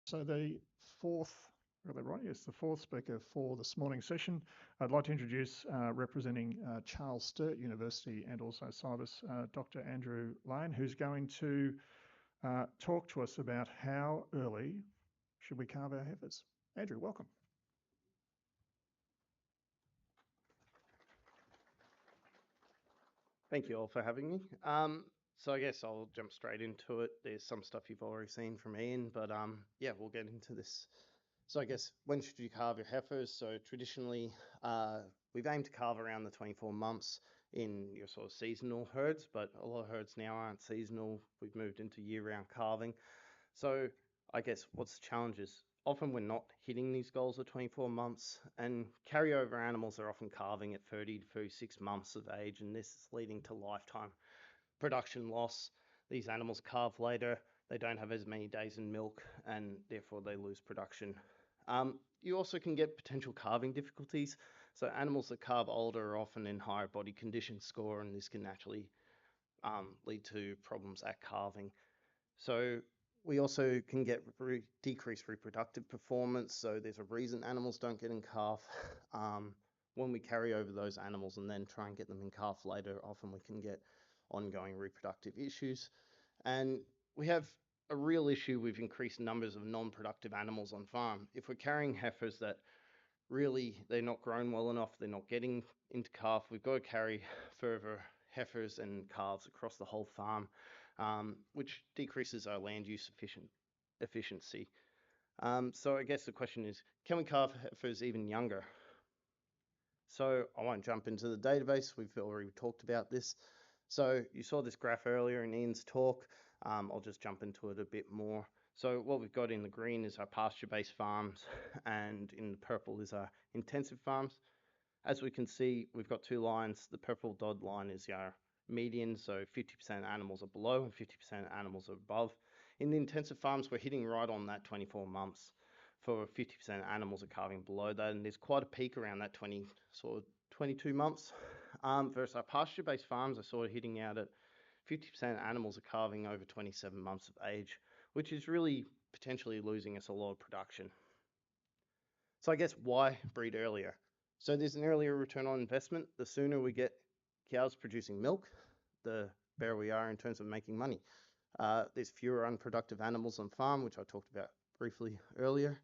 So the fourth, got that right? Yes, the fourth speaker for this morning's session. I'd like to introduce representing Charles Sturt University and also Cybus, Dr. Andrew Lane, who's going to talk to us about how early should we calve our heifers. Andrew, welcome. Thank you all for having me. So I guess I'll jump straight into it. There's some stuff you've already seen from Ian, but yeah, we'll get into this. So I guess when should you calve your heifers? So traditionally, we've aimed to calve around the 24 months in your sort of seasonal herds, but a lot of herds now aren't seasonal. We've moved into year-round calving. So I guess what's the challenges? Often we're not hitting these goals at 24 months, and carryover animals are often calving at 30 to 36 months of age, and this is leading to lifetime production loss. These animals calve later, they don't have as many days in milk, and therefore they lose production. You also can get potential calving difficulties. So animals that calve older are often in higher body condition score, and this can naturally lead to problems at calving. So we also can get decreased reproductive performance. So there's a reason animals don't get in calf. When we carry over those animals and then try and get them in calf later, often we can get ongoing reproductive issues. And we have a real issue with increased numbers of non-productive animals on farm. If we're carrying heifers that really they're not grown well enough, they're not getting into calf, we've got to carry further heifers and calves across the whole farm, which decreases our land use efficiency. So I guess the question is, can we calve heifers even younger? So I won't jump into the database, we've already talked about this. So you saw this graph earlier in Ian's talk. I'll just jump into it a bit more. So what we've got in the green is our pasture-based farms, and in the purple is our intensive farms. As we can see, we've got two lines. The purple dotted line is our median, so 50% animals are below and 50% animals are above. In the intensive farms, we're hitting right on that 24 months for 50% animals are calving below that, and there's quite a peak around that 22 months. Versus our pasture-based farms are sort of hitting out at 50% animals are calving over 27 months of age, which is really potentially losing us a lot of production. So I guess why breed earlier? So there's an earlier return on investment. The sooner we get cows producing milk, the better we are in terms of making money. There's fewer unproductive animals on farm, which I talked about briefly earlier.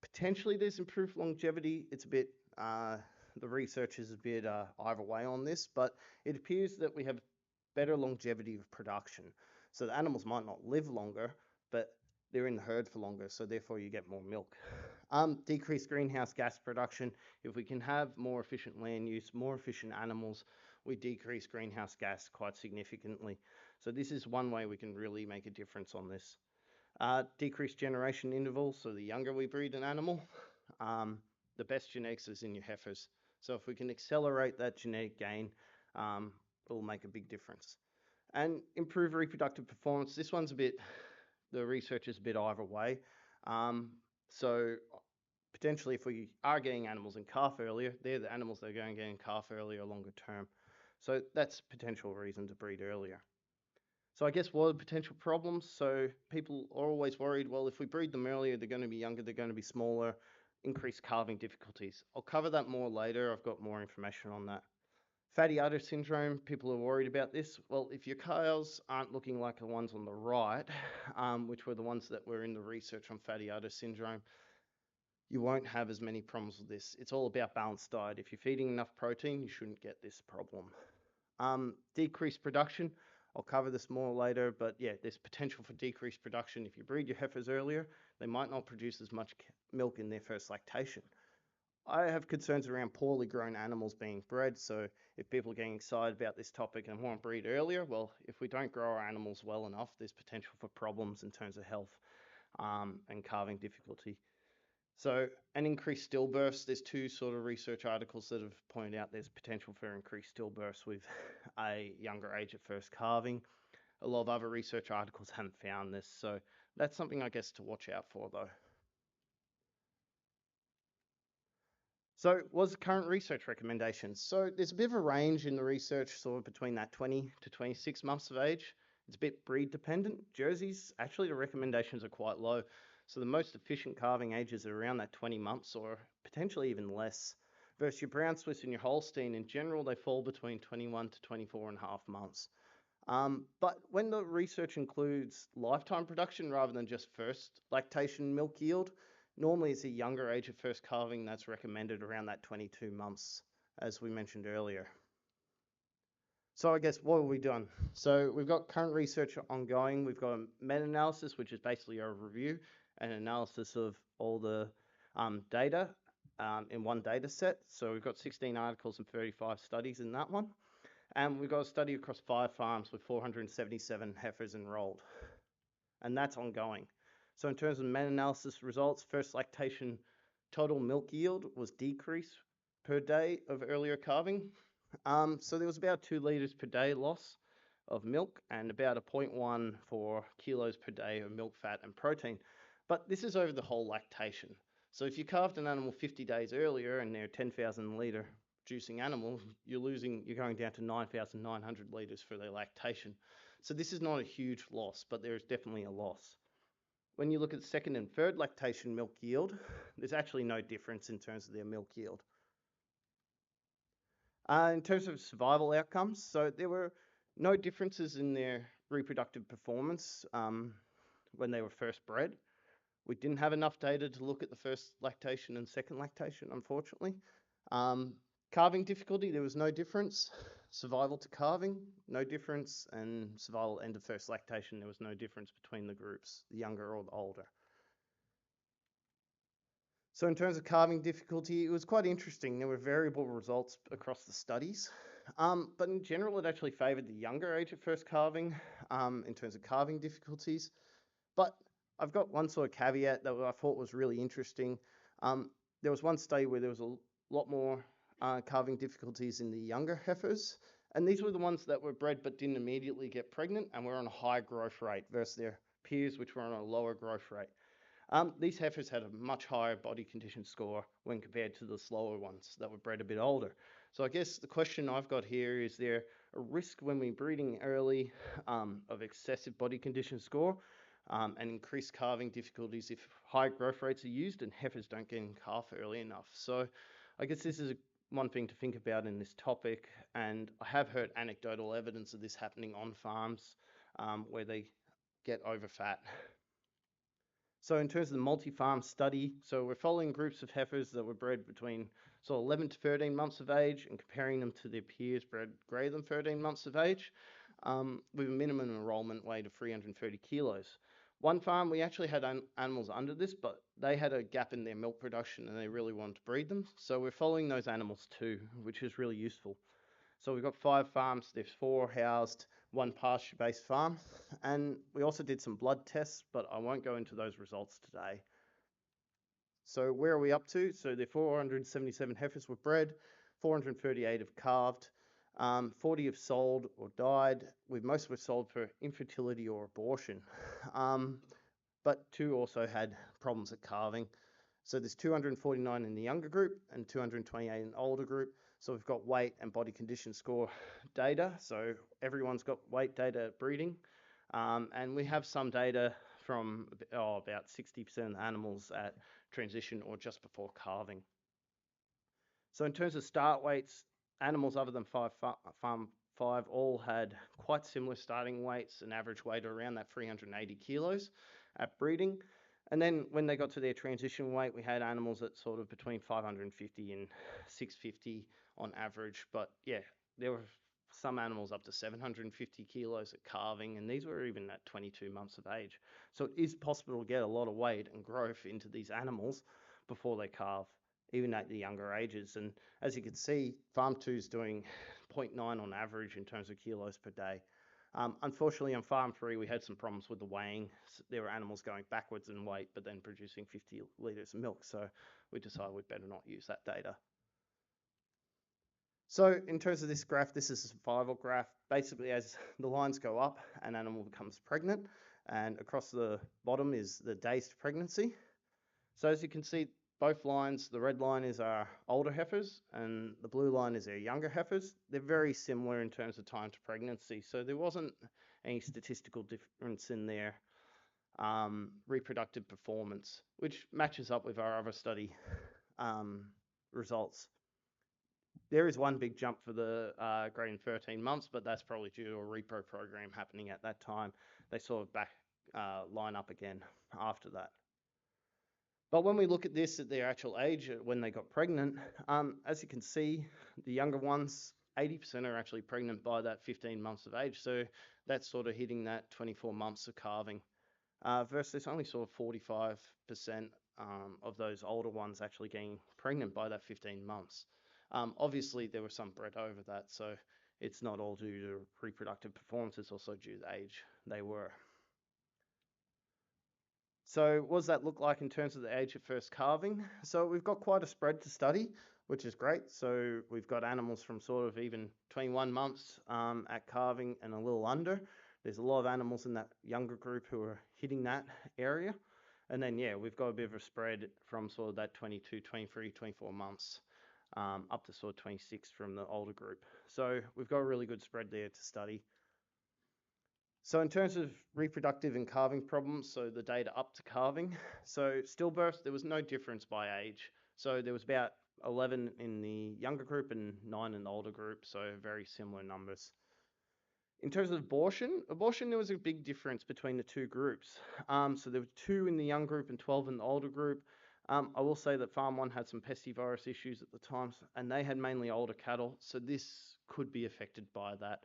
Potentially there's improved longevity. It's a bit, the research is a bit either way on this, but it appears that we have better longevity of production. So the animals might not live longer, but they're in the herd for longer, so therefore you get more milk. Decreased greenhouse gas production. If we can have more efficient land use, more efficient animals, we decrease greenhouse gas quite significantly. So this is one way we can really make a difference on this. Decreased generation intervals, so the younger we breed an animal, the best genetics is in your heifers. So if we can accelerate that genetic gain, it will make a big difference. And improve reproductive performance. This one's a bit, the research is a bit either way. So potentially if we are getting animals in calf earlier, they're the animals that are going to get in calf earlier longer term. So that's a potential reason to breed earlier. So I guess what are the potential problems? So people are always worried, well, if we breed them earlier, they're going to be younger, they're going to be smaller, increased calving difficulties. I'll cover that more later. I've got more information on that. Fatty udder syndrome, people are worried about this. Well, if your cows aren't looking like the ones on the right, which were the ones that were in the research on fatty udder syndrome, you won't have as many problems with this. It's all about balanced diet. If you're feeding enough protein, you shouldn't get this problem. Decreased production, I'll cover this more later, but yeah, there's potential for decreased production. If you breed your heifers earlier, they might not produce as much milk in their first lactation. I have concerns around poorly grown animals being bred, so if people are getting excited about this topic and want to breed earlier, well, if we don't grow our animals well enough, there's potential for problems in terms of health and calving difficulty. So, an increased stillbirths, there's two sort of research articles that have pointed out there's potential for increased stillbirths with a younger age at first calving. A lot of other research articles haven't found this, so that's something I guess to watch out for though. So what's the current research recommendations? So there's a bit of a range in the research, sort of between that 20 to 26 months of age. It's a bit breed dependent. Jerseys, actually the recommendations are quite low. So the most efficient calving ages are around that 20 months or potentially even less. Versus your brown Swiss and your Holstein, in general, they fall between 21 to 24 and a half months. But when the research includes lifetime production rather than just first lactation milk yield, normally it's a younger age of first calving that's recommended around that 22 months, as we mentioned earlier. So I guess what have we done? So we've got current research ongoing. We've got a meta-analysis, which is basically a review and analysis of all the data in one data set. So we've got 16 articles and 35 studies in that one. And we've got a study across 5 farms with 477 heifers enrolled. And that's ongoing. So in terms of meta-analysis results, first lactation total milk yield was decreased per day of earlier calving. So there was about 2 litres per day loss of milk and about a 0.1 for kilos per day of milk fat and protein. But this is over the whole lactation. So if you calved an animal 50 days earlier and they're 10,000 litre producing animal, you're going down to 9,900 litres for their lactation. So this is not a huge loss, but there is definitely a loss. When you look at second and third lactation milk yield, there's actually no difference in terms of their milk yield. In terms of survival outcomes, so there were no differences in their reproductive performance when they were first bred. We didn't have enough data to look at the first lactation and second lactation, unfortunately. Calving difficulty, there was no difference. Survival to calving, no difference. And survival end of first lactation, there was no difference between the groups, the younger or the older. So in terms of calving difficulty, it was quite interesting. There were variable results across the studies. But in general, it actually favoured the younger age of first calving in terms of calving difficulties. But I've got one sort of caveat that I thought was really interesting. There was one study where there was a lot more calving difficulties in the younger heifers. And these were the ones that were bred but didn't immediately get pregnant and were on a high growth rate versus their peers, which were on a lower growth rate. These heifers had a much higher body condition score when compared to the slower ones that were bred a bit older. So I guess the question I've got here, is there a risk when we're breeding early of excessive body condition score and increased calving difficulties if high growth rates are used and heifers don't get in calf early enough? So I guess this is one thing to think about in this topic, and I have heard anecdotal evidence of this happening on farms where they get over fat. So in terms of the multi-farm study, so we're following groups of heifers that were bred between 11 to 13 months of age and comparing them to their peers bred greater than 13 months of age with a minimum enrollment weight of 330 kilos. One farm, we actually had animals under this, but they had a gap in their milk production and they really wanted to breed them. So we're following those animals too, which is really useful. So we've got 5 farms, there's 4 housed, 1 pasture-based farm, and we also did some blood tests, but I won't go into those results today. So where are we up to? So the 477 heifers were bred, 438 have calved, 40 have sold or died, with most were sold for infertility or abortion, but 2 also had problems at calving. So there's 249 in the younger group and 228 in the older group. So we've got weight and body condition score data. So everyone's got weight data at breeding. And we have some data from about 60% of the animals at transition or just before calving. So in terms of start weights, animals other than farm 5 all had quite similar starting weights, an average weight around that 380 kilos at breeding. And then when they got to their transition weight, we had animals at sort of between 550 and 650 on average. But yeah, there were some animals up to 750 kilos at calving, and these were even at 22 months of age. So it is possible to get a lot of weight and growth into these animals before they calve, even at the younger ages. And as you can see, Farm 2 is doing 0.9 on average in terms of kilos per day. Unfortunately, on Farm 3, we had some problems with the weighing. There were animals going backwards in weight, but then producing 50 litres of milk. So we decided we'd better not use that data. So in terms of this graph, this is a survival graph. Basically, as the lines go up, an animal becomes pregnant, and across the bottom is the days to pregnancy. So as you can see, both lines, the red line is our older heifers and the blue line is our younger heifers. They're very similar in terms of time to pregnancy, so there wasn't any statistical difference in there. reproductive performance, which matches up with our other study results. There is one big jump for the greater than 13 months, but that's probably due to a repro program happening at that time. They sort of line up again after that. But when we look at this at their actual age, when they got pregnant, as you can see, the younger ones, 80% are actually pregnant by that 15 months of age. So that's sort of hitting that 24 months of calving. Versus only sort of 45% of those older ones actually getting pregnant by that 15 months. Obviously, there was some bred over that, so it's not all due to reproductive performance, it's also due to age they were. So what does that look like in terms of the age of first calving? So we've got quite a spread to study, which is great. So we've got animals from sort of even 21 months at calving and a little under. There's a lot of animals in that younger group who are hitting that area. And then, yeah, we've got a bit of a spread from sort of that 22, 23, 24 months up to sort of 26 from the older group. So we've got a really good spread there to study. So in terms of reproductive and calving problems, so the data up to calving, so stillbirths, there was no difference by age. So there was about 11 in the younger group and 9 in the older group, so very similar numbers. In terms of abortion, there was a big difference between the two groups. So there were 2 in the young group and 12 in the older group. I will say that Farm 1 had some pestivirus issues at the time, and they had mainly older cattle, so this could be affected by that.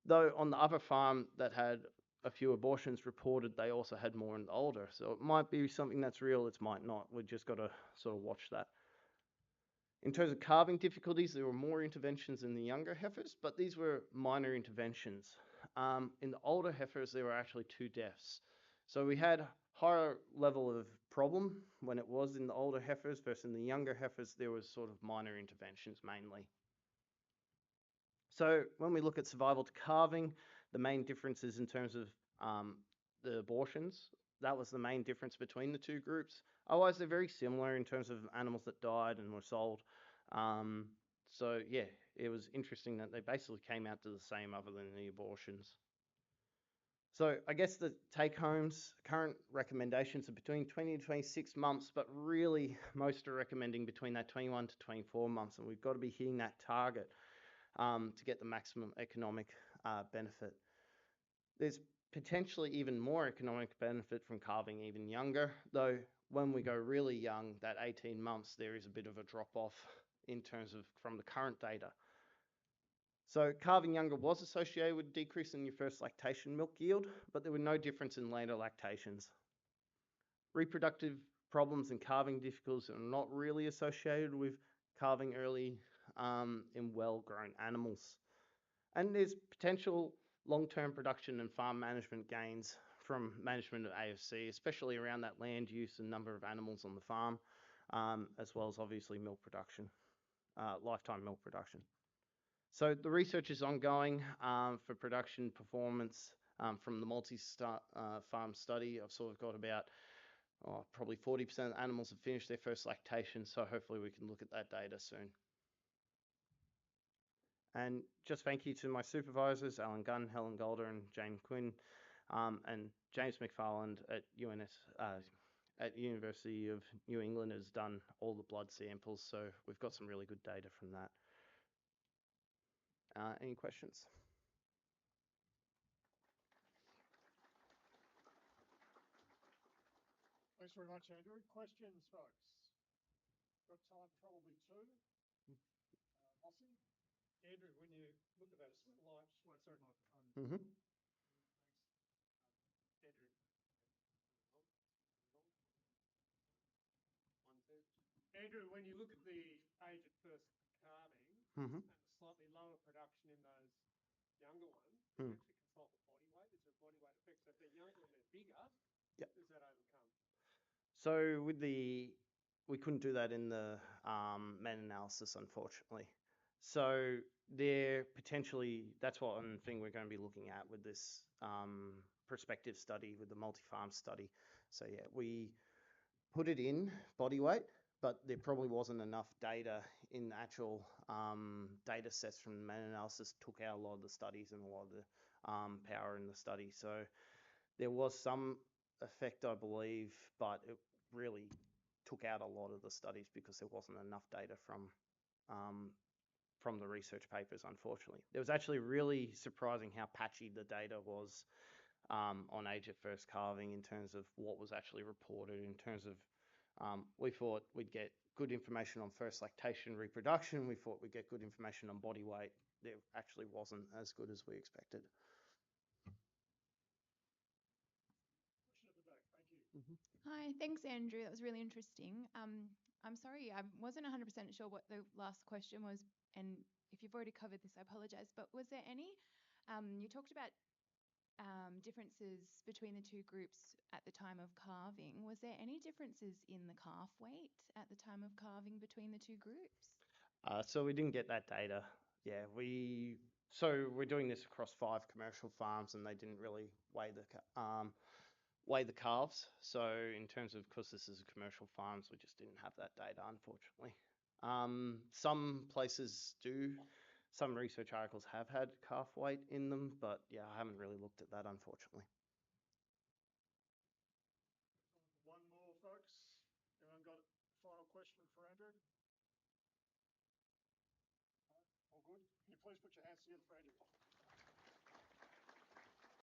Though on the other farm that had a few abortions reported, they also had more in the older. So it might be something that's real, it might not. We've just got to sort of watch that. In terms of calving difficulties, there were more interventions in the younger heifers, but these were minor interventions. In the older heifers, there were actually 2 deaths. So we had higher level of problem when it was in the older heifers versus in the younger heifers, there was sort of minor interventions mainly. So when we look at survival to calving, the main differences in terms of the abortions, that was the main difference between the 2 groups. Otherwise, they're very similar in terms of animals that died and were sold. So yeah, it was interesting that they basically came out to the same other than the abortions. So I guess the take-homes, current recommendations are between 20 to 26 months, but really most are recommending between that 21 to 24 months, and we've got to be hitting that target to get the maximum economic benefit. There's potentially even more economic benefit from calving even younger, though when we go really young, that 18 months, there is a bit of a drop-off in terms of from the current data. So calving younger was associated with a decrease in your first lactation milk yield, but there were no difference in later lactations. Reproductive problems and calving difficulties are not really associated with calving early in well-grown animals. And there's potential long-term production and farm management gains from management of AFC, especially around that land use and number of animals on the farm, as well as obviously milk production, lifetime milk production. So the research is ongoing for production performance from the multi-farm study. I've sort of got about probably 40% of animals have finished their first lactation, so hopefully we can look at that data soon. And just thank you to my supervisors, Alan Gunn, Helen Golder, and Jane Quinn, and James McFarland at University of New England has done all the blood samples, so we've got some really good data from that. Any questions? Thanks very much, Andrew. Questions, folks? Got time, probably 2. Mossy? Andrew, when you look at that, Mm-hmm. Andrew, when you look at the age at first calving Mm-hmm. and the slightly lower production in those younger ones, Mm. you actually consult the body weight. Is there a body weight effect? So if they're younger and they're bigger, Yep. does that overcome? So we couldn't do that in the meta-analysis, unfortunately. So there potentially, that's one thing we're going to be looking at with this prospective study, with the multi-farm study. So yeah, we put it in body weight, but there probably wasn't enough data in the actual data sets from the meta-analysis, took out a lot of the studies and a lot of the power in the study. So There was some effect, I believe, but it really took out a lot of the studies because there wasn't enough data from the research papers, unfortunately. It was actually really surprising how patchy the data was on age at first calving in terms of what was actually reported, in terms of we thought we'd get good information on first lactation reproduction. We thought we'd get good information on body weight. It actually wasn't as good as we expected. Hi, thanks, Andrew. That was really interesting. I'm sorry, I wasn't 100% sure what the last question was, and if you've already covered this, I apologise. But was there any? You talked about differences between the two groups at the time of calving. Was there any differences in the calf weight at the time of calving between the two groups? So we didn't get that data. Yeah, so we're doing this across 5 commercial farms, and they didn't really weigh the calves. So in terms of, because this is a commercial farms, we just didn't have that data, unfortunately. Some places do. Some research articles have had calf weight in them, but yeah, I haven't really looked at that, unfortunately. One more, folks. Anyone got a final question for Andrew? All good? Can you please put your hands together for Andrew?